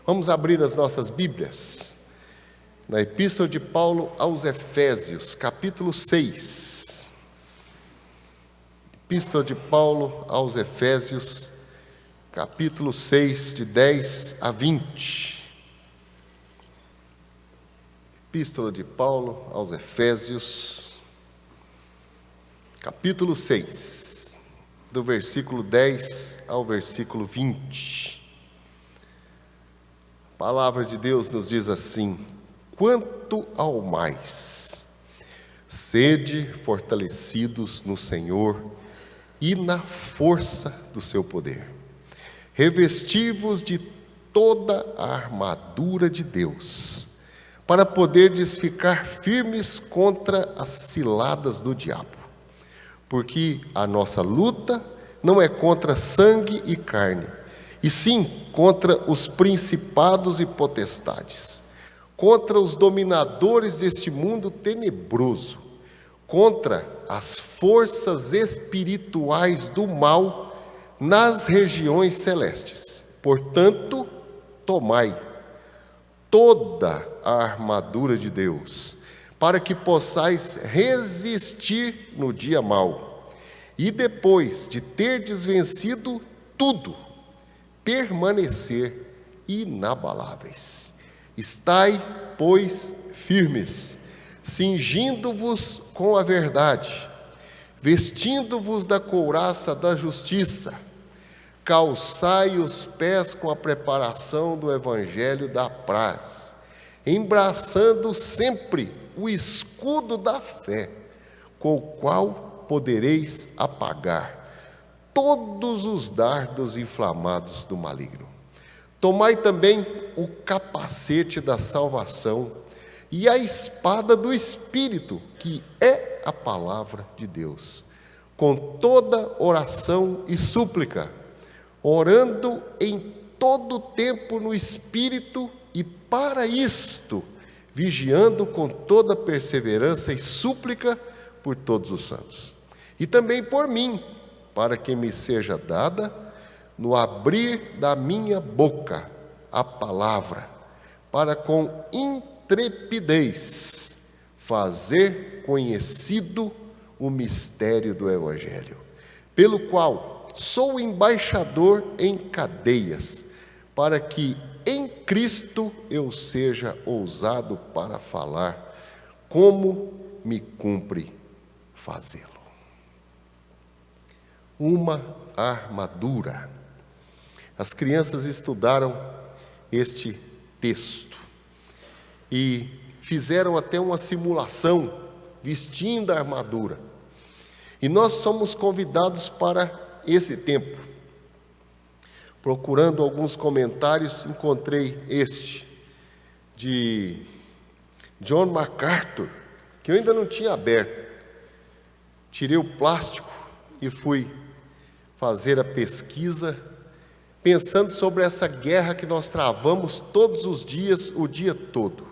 Vamos abrir as nossas Bíblias na Epístola de Paulo aos Efésios, capítulo 6. Epístola de Paulo aos Efésios, capítulo 6, de 10 a 20. Epístola de Paulo aos Efésios, capítulo 6, do versículo 10 ao versículo 20. A palavra de Deus nos diz assim: quanto ao mais, sede fortalecidos no Senhor e na força do seu poder. Revesti-vos de toda a armadura de Deus, para poderdes ficar firmes contra as ciladas do diabo. Porque a nossa luta não é contra sangue e carne, e sim contra os principados e potestades, contra os dominadores deste mundo tenebroso, contra as forças espirituais do mal nas regiões celestes. Portanto, tomai toda a armadura de Deus, para que possais resistir no dia mau, e depois de terdes vencido tudo, permanecer inabaláveis. Estai, pois, firmes, cingindo-vos com a verdade, vestindo-vos da couraça da justiça, calçai os pés com a preparação do evangelho da paz, embraçando sempre o escudo da fé, com o qual podereis apagar todos os dardos inflamados do maligno. Tomai também o capacete da salvação e a espada do Espírito, que é a palavra de Deus, com toda oração e súplica, orando em todo tempo no Espírito, e para isto, vigiando com toda perseverança e súplica por todos os santos. E também por mim, para que me seja dada, no abrir da minha boca, a palavra, para com intrepidez fazer conhecido o mistério do Evangelho, pelo qual sou embaixador em cadeias, para que em Cristo eu seja ousado para falar, como me cumpre fazê-lo. Uma armadura. As crianças estudaram este texto e fizeram até uma simulação vestindo a armadura. E nós somos convidados para esse tempo. Procurando alguns comentários, encontrei este, de John MacArthur, que eu ainda não tinha aberto. Tirei o plástico e fui fazer a pesquisa, pensando sobre essa guerra que nós travamos todos os dias, o dia todo.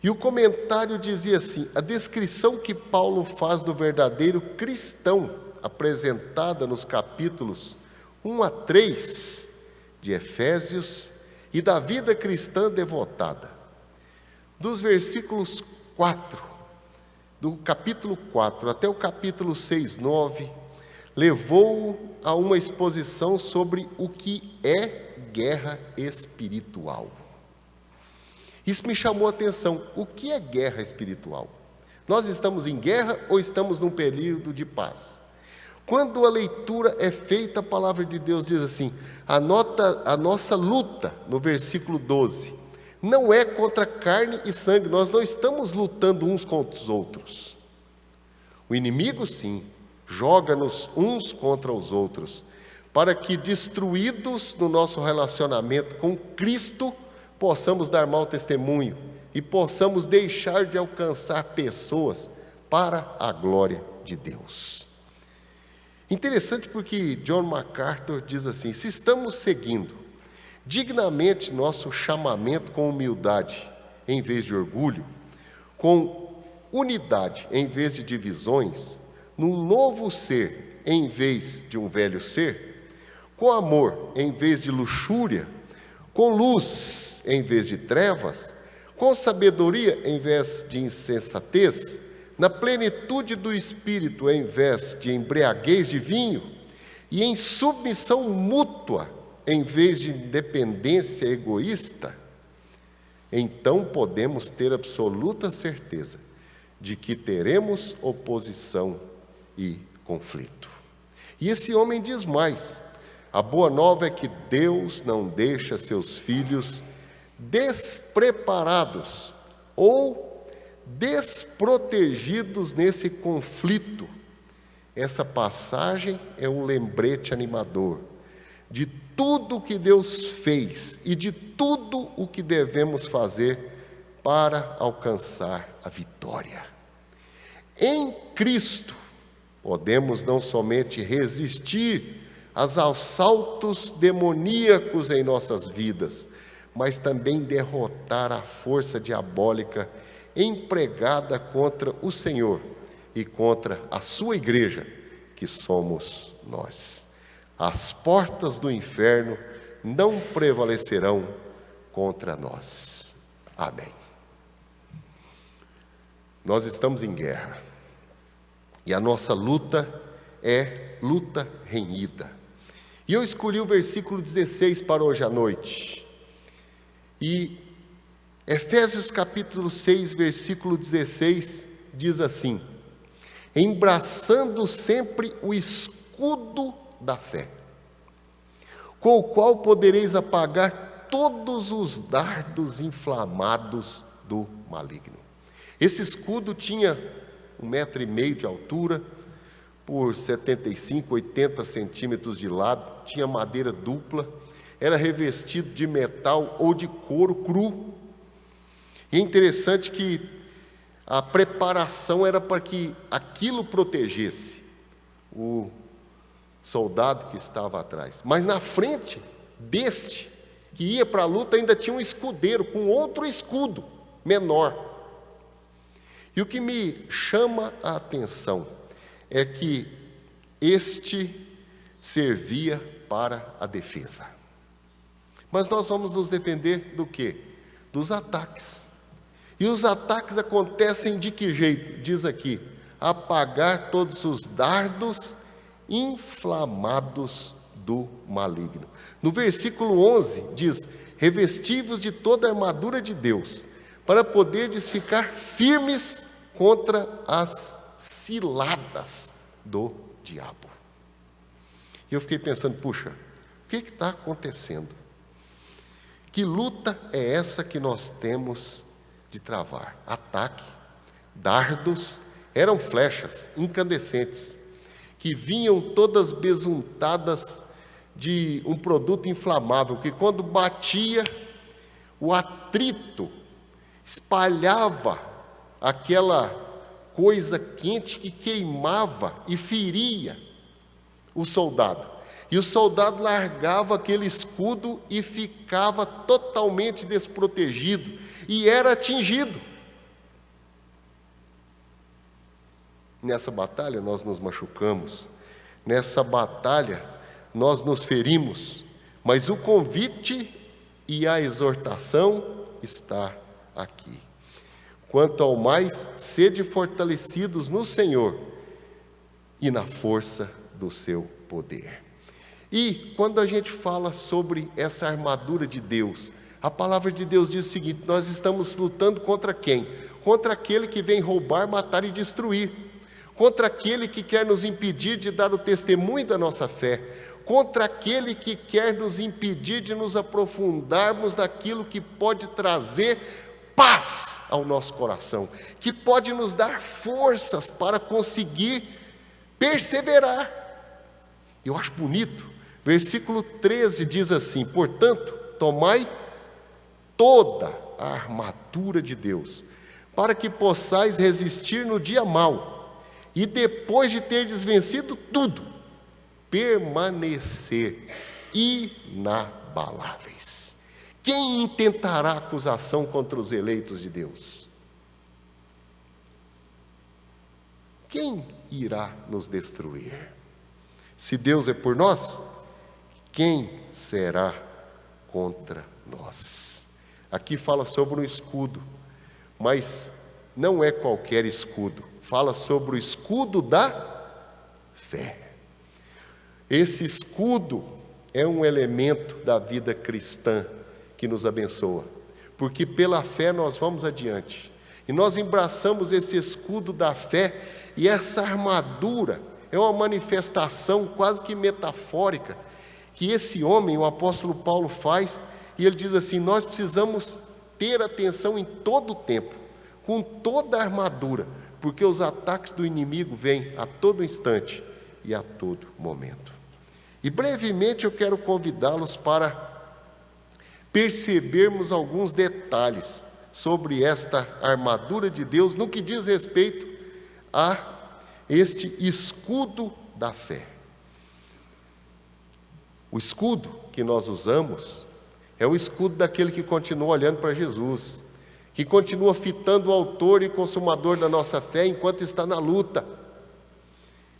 E o comentário dizia assim: a descrição que Paulo faz do verdadeiro cristão, apresentada nos capítulos 1 a 3 de Efésios, e da vida cristã devotada. Dos versículos 4, do capítulo 4 até o capítulo 6, 9, levou-o a uma exposição sobre o que é guerra espiritual. Isso me chamou a atenção. O que é guerra espiritual? Nós estamos em guerra ou estamos num período de paz? Quando a leitura é feita, a palavra de Deus diz assim: a nossa luta, no versículo 12, não é contra carne e sangue. Nós não estamos lutando uns contra os outros. O inimigo, sim, joga-nos uns contra os outros, para que, destruídos no nosso relacionamento com Cristo, possamos dar mau testemunho e possamos deixar de alcançar pessoas para a glória de Deus. Interessante porque John MacArthur diz assim: se estamos seguindo dignamente nosso chamamento com humildade em vez de orgulho, com unidade em vez de divisões, num novo ser em vez de um velho ser, com amor em vez de luxúria, com luz em vez de trevas, com sabedoria em vez de insensatez, na plenitude do Espírito em vez de embriaguez de vinho, e em submissão mútua em vez de dependência egoísta, então podemos ter absoluta certeza de que teremos oposição e conflito. E esse homem diz mais: a boa nova é que Deus não deixa seus filhos despreparados ou desprotegidos nesse conflito. Essa passagem é um lembrete animador de tudo o que Deus fez e de tudo o que devemos fazer para alcançar a vitória. Em Cristo, podemos não somente resistir aos assaltos demoníacos em nossas vidas, mas também derrotar a força diabólica empregada contra o Senhor e contra a sua igreja, que somos nós. As portas do inferno não prevalecerão contra nós. Amém. Nós estamos em guerra, e a nossa luta é luta renhida. E eu escolhi o versículo 16 para hoje à noite. E Efésios capítulo 6, versículo 16, diz assim: embraçando sempre o escudo da fé, com o qual podereis apagar todos os dardos inflamados do maligno. Esse escudo tinha 1,5 metro de altura, por 75, 80 centímetros de lado, tinha madeira dupla, era revestido de metal ou de couro cru. E é interessante que a preparação era para que aquilo protegesse o soldado que estava atrás. Mas na frente deste, que ia para a luta, ainda tinha um escudeiro com outro escudo menor. E o que me chama a atenção é que este servia para a defesa. Mas nós vamos nos defender do quê? Dos ataques. E os ataques acontecem de que jeito? Diz aqui: apagar todos os dardos inflamados do maligno. No versículo 11 diz: revesti-vos de toda a armadura de Deus, para poderdes ficar firmes contra as ciladas do diabo. E eu fiquei pensando, puxa, o que está acontecendo? Que luta é essa que nós temos de travar? Ataque, dardos, eram flechas incandescentes, que vinham todas besuntadas de um produto inflamável, que quando batia, o atrito espalhava aquela coisa quente que queimava e feria o soldado. E o soldado largava aquele escudo e ficava totalmente desprotegido e era atingido. Nessa batalha nós nos machucamos, nessa batalha nós nos ferimos, mas o convite e a exortação está aqui. Quanto ao mais, sede fortalecidos no Senhor e na força do seu poder. E quando a gente fala sobre essa armadura de Deus, a palavra de Deus diz o seguinte: nós estamos lutando contra quem? Contra aquele que vem roubar, matar e destruir, contra aquele que quer nos impedir de dar o testemunho da nossa fé, contra aquele que quer nos impedir de nos aprofundarmos naquilo que pode trazer paz ao nosso coração, que pode nos dar forças para conseguir perseverar. Eu acho bonito, versículo 13 diz assim: portanto, tomai toda a armadura de Deus, para que possais resistir no dia mau, e depois de terdes vencido tudo, permanecer inabaláveis. Quem intentará acusação contra os eleitos de Deus? Quem irá nos destruir? Se Deus é por nós, quem será contra nós. Aqui fala sobre um escudo, mas não é qualquer escudo. Fala sobre o escudo da fé. Esse escudo é um elemento da vida cristã que nos abençoa, porque pela fé nós vamos adiante. E nós embraçamos esse escudo da fé, e essa armadura é uma manifestação quase que metafórica que esse homem, o apóstolo Paulo, faz, e ele diz assim: nós precisamos ter atenção em todo o tempo, com toda a armadura, porque os ataques do inimigo vêm a todo instante e a todo momento. E brevemente eu quero convidá-los para percebermos alguns detalhes sobre esta armadura de Deus no que diz respeito a este escudo da fé. O escudo que nós usamos é o escudo daquele que continua olhando para Jesus, que continua fitando o autor e consumador da nossa fé enquanto está na luta.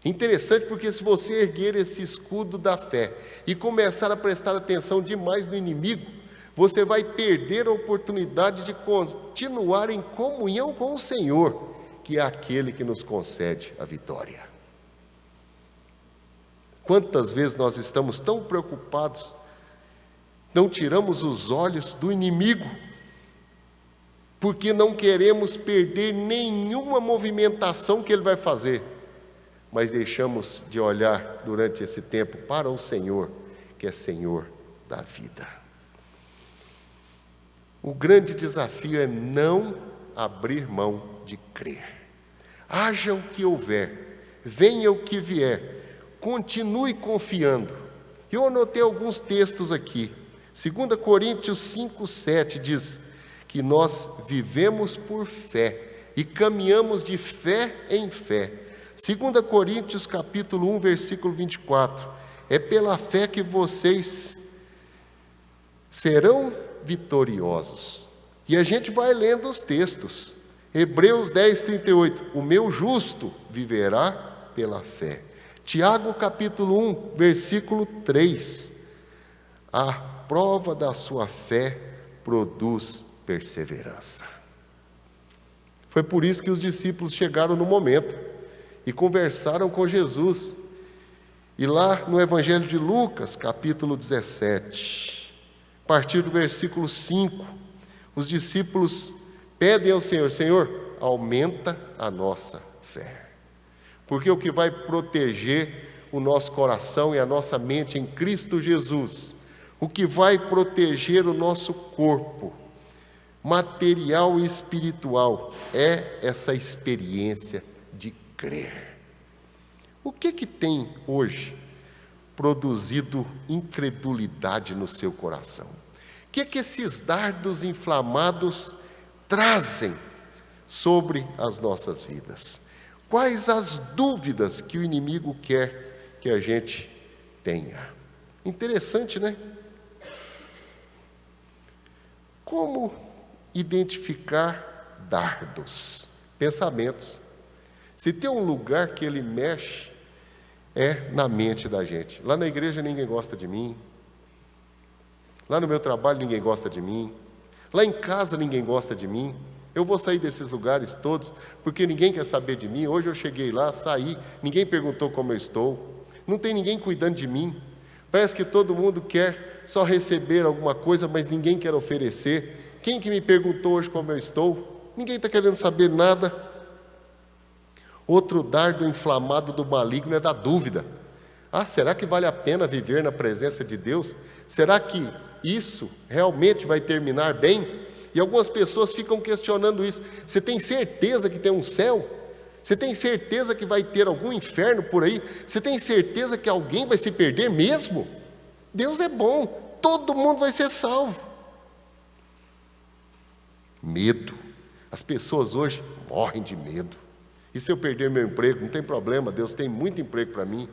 Interessante, porque se você erguer esse escudo da fé e começar a prestar atenção demais no inimigo, você vai perder a oportunidade de continuar em comunhão com o Senhor, que é aquele que nos concede a vitória. Quantas vezes nós estamos tão preocupados, não tiramos os olhos do inimigo, porque não queremos perder nenhuma movimentação que ele vai fazer, mas deixamos de olhar durante esse tempo para o Senhor, que é Senhor da vida. O grande desafio é não abrir mão de crer. Haja o que houver, venha o que vier, continue confiando. Eu anotei alguns textos aqui. 2 Coríntios 5:7 diz que nós vivemos por fé e caminhamos de fé em fé. 2 Coríntios capítulo 1, versículo 24. É pela fé que vocês serão vitoriosos. E a gente vai lendo os textos. Hebreus 10:38. O meu justo viverá pela fé. Tiago capítulo 1, versículo 3. A prova da sua fé produz perseverança. Foi por isso que os discípulos chegaram no momento e conversaram com Jesus. E lá no Evangelho de Lucas, capítulo 17, a partir do versículo 5, os discípulos pedem ao Senhor: Senhor, aumenta a nossa fé. Porque o que vai proteger o nosso coração e a nossa mente em Cristo Jesus, o que vai proteger o nosso corpo, material e espiritual, é essa experiência de crer. O que tem hoje produzido incredulidade no seu coração? O que esses dardos inflamados trazem sobre as nossas vidas? Quais as dúvidas que o inimigo quer que a gente tenha? Interessante, né? Como identificar dardos, pensamentos? Se tem um lugar que ele mexe, é na mente da gente. Lá na igreja ninguém gosta de mim. Lá no meu trabalho ninguém gosta de mim. Lá em casa ninguém gosta de mim. Eu vou sair desses lugares todos, porque ninguém quer saber de mim. Hoje eu cheguei lá, saí, ninguém perguntou como eu estou. Não tem ninguém cuidando de mim. Parece que todo mundo quer só receber alguma coisa, mas ninguém quer oferecer. Quem que me perguntou hoje como eu estou? Ninguém está querendo saber nada. Outro dardo inflamado do maligno é da dúvida. Será que vale a pena viver na presença de Deus? Será que isso realmente vai terminar bem? E algumas pessoas ficam questionando isso. Você tem certeza que tem um céu? Você tem certeza que vai ter algum inferno por aí? Você tem certeza que alguém vai se perder mesmo? Deus é bom, todo mundo vai ser salvo. Medo. As pessoas hoje morrem de medo. E se eu perder meu emprego? Não tem problema, Deus tem muito emprego para mim.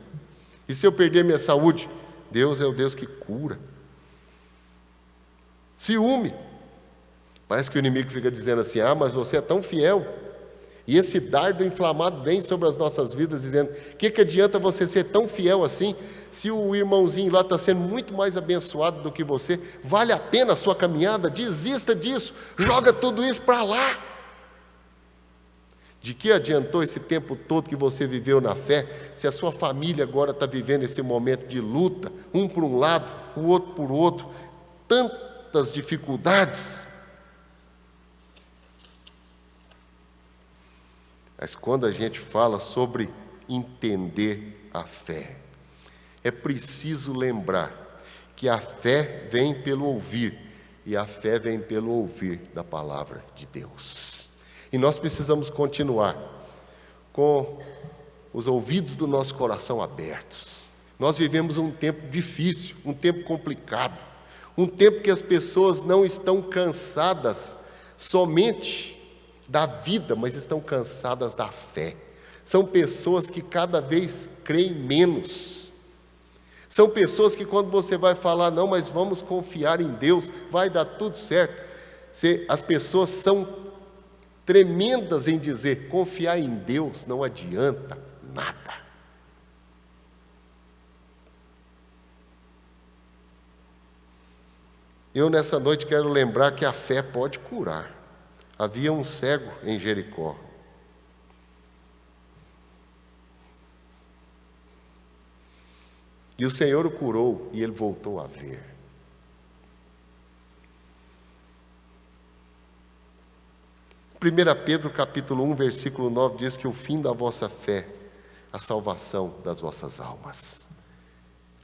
E se eu perder minha saúde? Deus é o Deus que cura. Ciúme. Parece que o inimigo fica dizendo assim: mas você é tão fiel. E esse dardo inflamado vem sobre as nossas vidas, dizendo: o que adianta você ser tão fiel assim, se o irmãozinho lá está sendo muito mais abençoado do que você? Vale a pena a sua caminhada? Desista disso, joga tudo isso para lá. De que adiantou esse tempo todo que você viveu na fé, se a sua família agora está vivendo esse momento de luta, um por um lado, o outro por outro, tantas dificuldades? Mas quando a gente fala sobre entender a fé, é preciso lembrar que a fé vem pelo ouvir, e a fé vem pelo ouvir da palavra de Deus. E nós precisamos continuar com os ouvidos do nosso coração abertos. Nós vivemos um tempo difícil, um tempo complicado, um tempo que as pessoas não estão cansadas somente da vida, mas estão cansadas da fé. São pessoas que cada vez creem menos. São pessoas que quando você vai falar: não, mas vamos confiar em Deus, vai dar tudo certo. As pessoas são tremendas em dizer: confiar em Deus não adianta nada. Eu nessa noite quero lembrar que a fé pode curar. Havia um cego em Jericó. E o Senhor o curou e ele voltou a ver. Em 1 Pedro capítulo 1, versículo 9 diz que o fim da vossa fé, a salvação das vossas almas.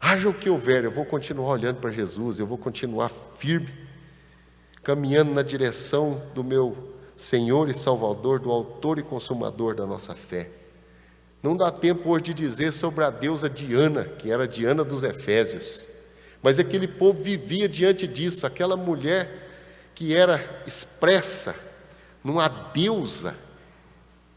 Haja o que houver, eu vou continuar olhando para Jesus, eu vou continuar firme, caminhando na direção do meu Senhor e Salvador, do autor e consumador da nossa fé. Não dá tempo hoje de dizer sobre a deusa Diana, que era a Diana dos Efésios, mas aquele povo vivia diante disso, aquela mulher que era expressa numa deusa,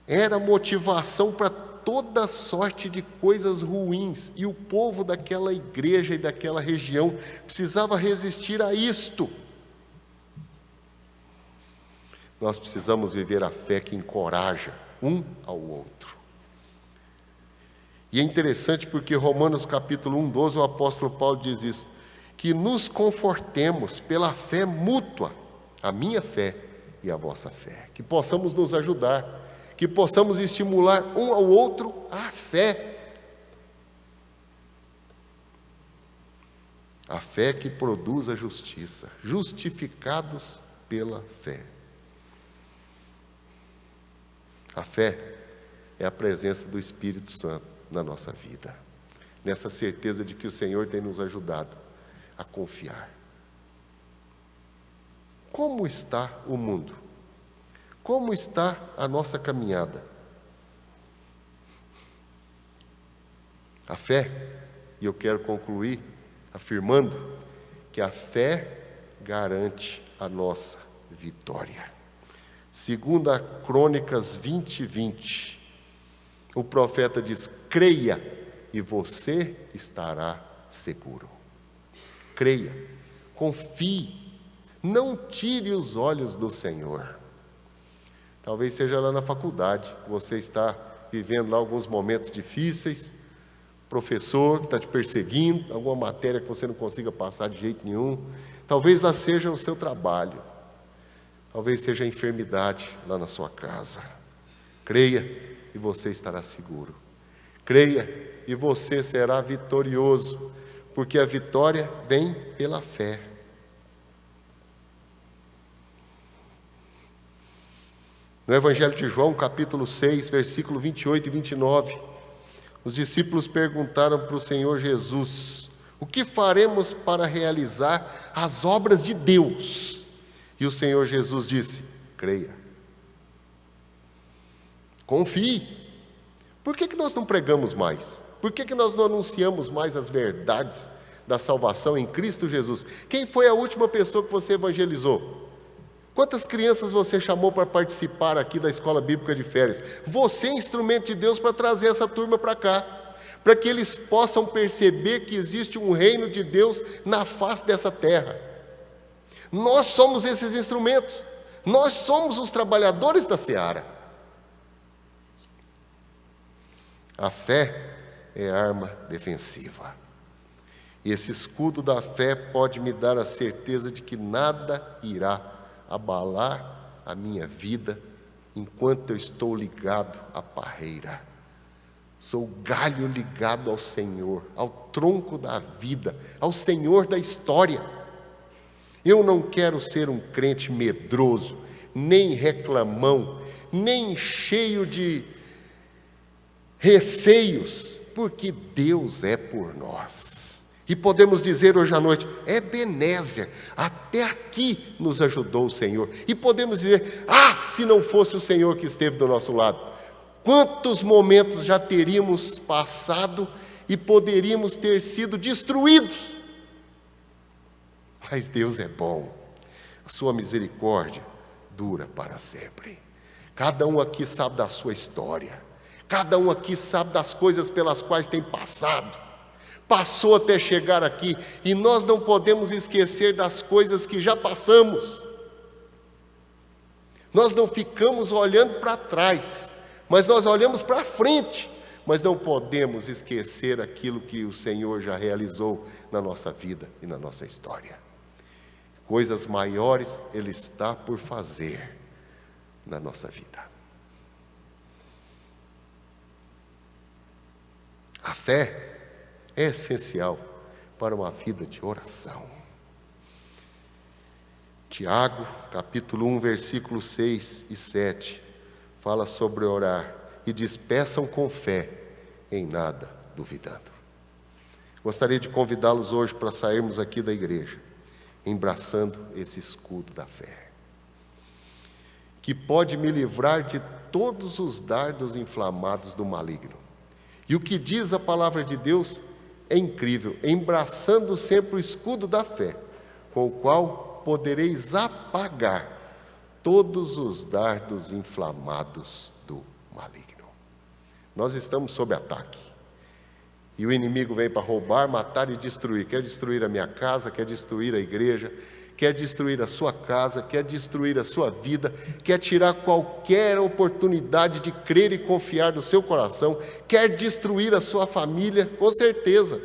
era motivação para toda sorte de coisas ruins, e o povo daquela igreja e daquela região precisava resistir a isto. Nós precisamos viver a fé que encoraja um ao outro. E é interessante porque Romanos capítulo 1, 12, o apóstolo Paulo diz isso: que nos confortemos pela fé mútua, a minha fé e a vossa fé, que possamos nos ajudar, que possamos estimular um ao outro à fé. A fé que produz a justiça, justificados pela fé. A fé é a presença do Espírito Santo na nossa vida, nessa certeza de que o Senhor tem nos ajudado a confiar. Como está o mundo? Como está a nossa caminhada? A fé, e eu quero concluir afirmando que a fé garante a nossa vitória. Segundo a Crônicas 20, 20, o profeta diz: creia e você estará seguro. Creia, confie, não tire os olhos do Senhor. Talvez seja lá na faculdade, você está vivendo lá alguns momentos difíceis, professor que está te perseguindo, alguma matéria que você não consiga passar de jeito nenhum. Talvez lá seja o seu trabalho, talvez seja a enfermidade lá na sua casa. Creia e você estará seguro. Creia e você será vitorioso, porque a vitória vem pela fé. No Evangelho de João, capítulo 6, versículo 28 e 29, os discípulos perguntaram para o Senhor Jesus: o que faremos para realizar as obras de Deus? E o Senhor Jesus disse: creia, confie. Por que nós não pregamos mais? Por que nós não anunciamos mais as verdades da salvação em Cristo Jesus? Quem foi a última pessoa que você evangelizou? Quantas crianças você chamou para participar aqui da escola bíblica de férias? Você é instrumento de Deus para trazer essa turma para cá, para que eles possam perceber que existe um reino de Deus na face dessa terra. Nós somos esses instrumentos, nós somos os trabalhadores da seara. A fé é arma defensiva. E esse escudo da fé pode me dar a certeza de que nada irá abalar a minha vida enquanto eu estou ligado à parreira. Sou galho ligado ao Senhor, ao tronco da vida, ao Senhor da história. Eu não quero ser um crente medroso, nem reclamão, nem cheio de receios, porque Deus é por nós. E podemos dizer hoje à noite, Ebenezer, até aqui nos ajudou o Senhor. E podemos dizer, se não fosse o Senhor que esteve do nosso lado, quantos momentos já teríamos passado e poderíamos ter sido destruídos. Mas Deus é bom, a sua misericórdia dura para sempre. Cada um aqui sabe da sua história, cada um aqui sabe das coisas pelas quais tem passado, passou até chegar aqui, e nós não podemos esquecer das coisas que já passamos. Nós não ficamos olhando para trás, mas nós olhamos para frente, mas não podemos esquecer aquilo que o Senhor já realizou na nossa vida e na nossa história. Coisas maiores Ele está por fazer na nossa vida. A fé é essencial para uma vida de oração. Tiago, capítulo 1, versículos 6 e 7, fala sobre orar e diz, peçam com fé, em nada duvidando. Gostaria de convidá-los hoje para sairmos aqui da igreja, embraçando esse escudo da fé, que pode me livrar de todos os dardos inflamados do maligno. E o que diz a palavra de Deus é incrível, embraçando sempre o escudo da fé, com o qual podereis apagar todos os dardos inflamados do maligno. Nós estamos sob ataque, e o inimigo vem para roubar, matar e destruir. Quer destruir a minha casa, quer destruir a igreja, quer destruir a sua casa, quer destruir a sua vida, quer tirar qualquer oportunidade de crer e confiar do seu coração, quer destruir a sua família, com certeza.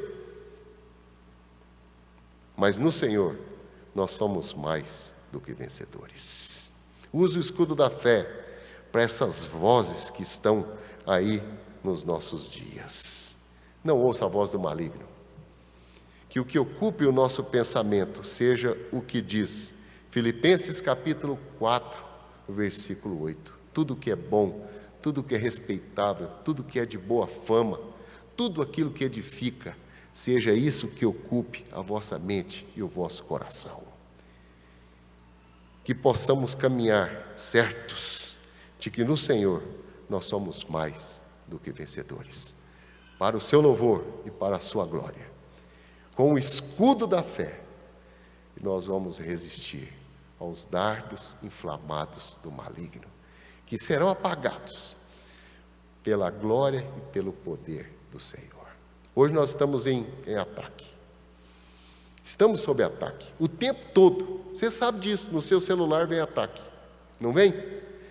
Mas no Senhor, nós somos mais do que vencedores. Use o escudo da fé para essas vozes que estão aí nos nossos dias. Não ouça a voz do maligno. Que o que ocupe o nosso pensamento seja o que diz Filipenses capítulo 4, versículo 8. Tudo que é bom, tudo que é respeitável, tudo que é de boa fama, tudo aquilo que edifica, seja isso que ocupe a vossa mente e o vosso coração. Que possamos caminhar certos de que no Senhor nós somos mais do que vencedores, para o seu louvor e para a sua glória. Com o escudo da fé, nós vamos resistir aos dardos inflamados do maligno, que serão apagados pela glória e pelo poder do Senhor. Hoje nós estamos em ataque. Estamos sob ataque o tempo todo. Você sabe disso, no seu celular vem ataque, não vem?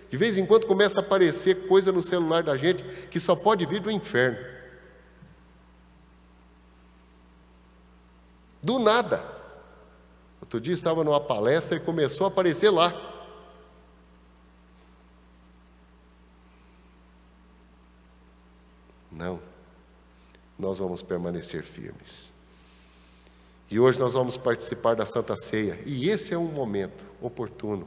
De vez em quando começa a aparecer coisa no celular da gente que só pode vir do inferno. Do nada. Outro dia eu estava numa palestra e começou a aparecer lá. Não. Nós vamos permanecer firmes. E hoje nós vamos participar da Santa Ceia. E esse é um momento oportuno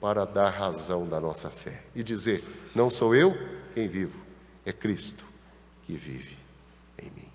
para dar razão da nossa fé. E dizer, não sou eu quem vivo, é Cristo que vive em mim.